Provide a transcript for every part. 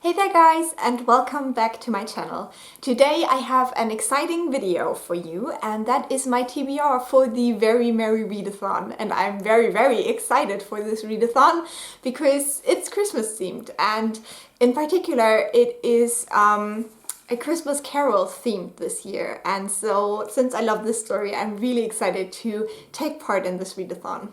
Hey there guys, and welcome back to my channel. Today I have an exciting video for you, and that is my TBR for the Very Merry Readathon. And I'm very excited for this readathon because it's Christmas themed, and in particular it is a Christmas Carol themed this year. And so since I love this story, I'm really excited to take part in this readathon.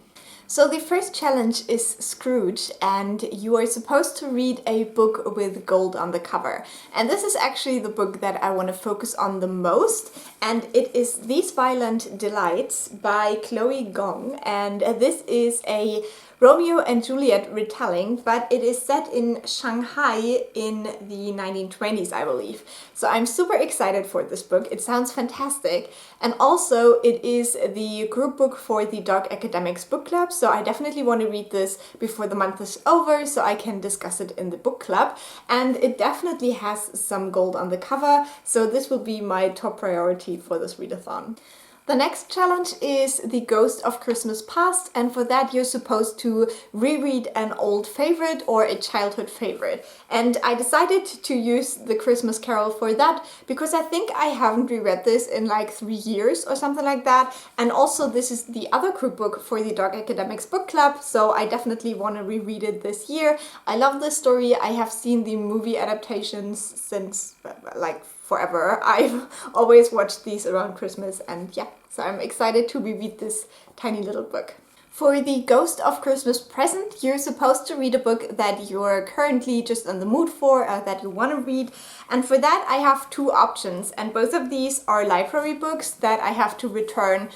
So the first challenge is Scrooge, and you are supposed to read a book with gold on the cover. And this is actually the book that I want to focus on the most, and it is These Violent Delights by Chloe Gong, and this is a Romeo and Juliet retelling, but it is set in Shanghai in the 1920s, I believe. So I'm super excited for this book. It sounds fantastic. And also it is the group book for the Dark Academics book club, so I definitely want to read this before the month is over so I can discuss it in the book club. And it definitely has some gold on the cover, so this will be my top priority for this readathon. The next challenge is The Ghost of Christmas Past, and for that you're supposed to reread an old favorite or a childhood favorite. And I decided to use The Christmas Carol for that because I think I haven't reread this in like 3 years or something like that. And also this is the other group book for the Dark Academics book club, so I definitely want to reread it this year. I love this story. I have seen the movie adaptations since like forever. I've always watched these around Christmas, and yeah, so I'm excited to reread this tiny little book. For The Ghost of Christmas Present, you're supposed to read a book that you're currently just in the mood for, that you want to read. And for that I have two options, and both of these are library books that I have to return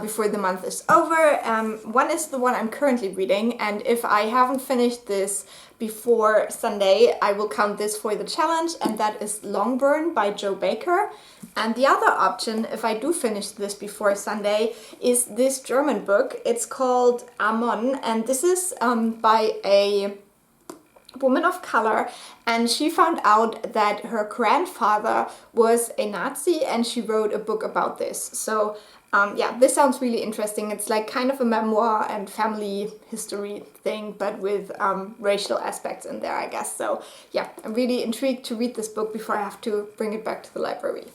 before the month is over. One is the one I'm currently reading, and if I haven't finished this before Sunday, I will count this for the challenge, and that is Longburn by Joe Baker. And the other option, if I do finish this before Sunday, is this German book. It's called Amon, and this is by a woman of color, and she found out that her grandfather was a Nazi, and she wrote a book about this. So yeah, this sounds really interesting. It's like kind of a memoir and family history thing, but with racial aspects in there, I guess. So yeah, I'm really intrigued to read this book before I have to bring it back to the library.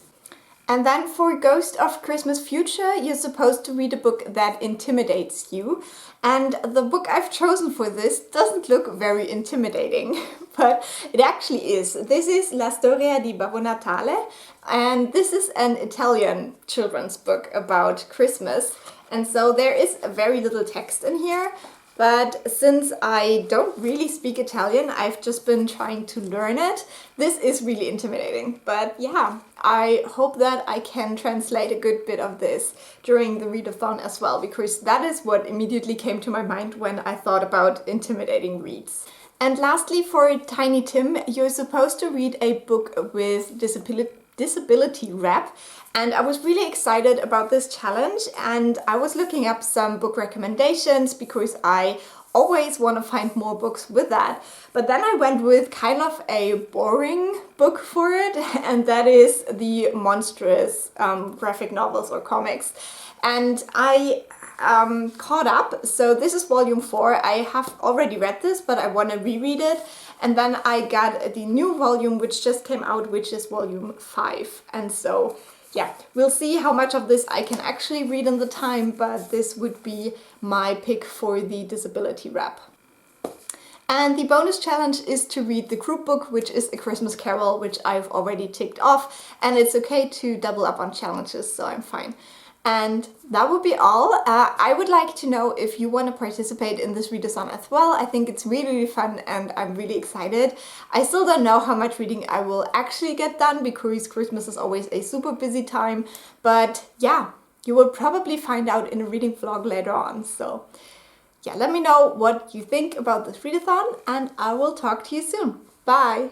And then for Ghost of Christmas Future, you're supposed to read a book that intimidates you. And the book I've chosen for this doesn't look very intimidating, but it actually is. This is La Storia di Babbo Natale, and this is an Italian children's book about Christmas. And so there is very little text in here. But since I don't really speak Italian, I've just been trying to learn it. This is really intimidating. But yeah, I hope that I can translate a good bit of this during the readathon as well, because that is what immediately came to my mind when I thought about intimidating reads. And lastly, for Tiny Tim, you're supposed to read a book with disability wrap. And I was really excited about this challenge, and I was looking up some book recommendations because I always want to find more books with that. But then I went with kind of a boring book for it, and that is the monstrous graphic novels or comics. And I caught up, so this is volume 4. I have already read this, but I want to reread it. And then I got the new volume which just came out, which is volume 5. And so yeah, we'll see how much of this I can actually read in the time, but this would be my pick for the disability wrap. And the bonus challenge is to read the group book, which is A Christmas Carol, which I've already ticked off, and it's okay to double up on challenges, so I'm fine. And that would be all. I would like to know if you want to participate in this readathon as well. I think it's really fun, and I'm really excited. I still don't know how much reading I will actually get done because Christmas is always a super busy time. But yeah, you will probably find out in a reading vlog later on. So yeah, let me know what you think about this readathon, and I will talk to you soon. Bye!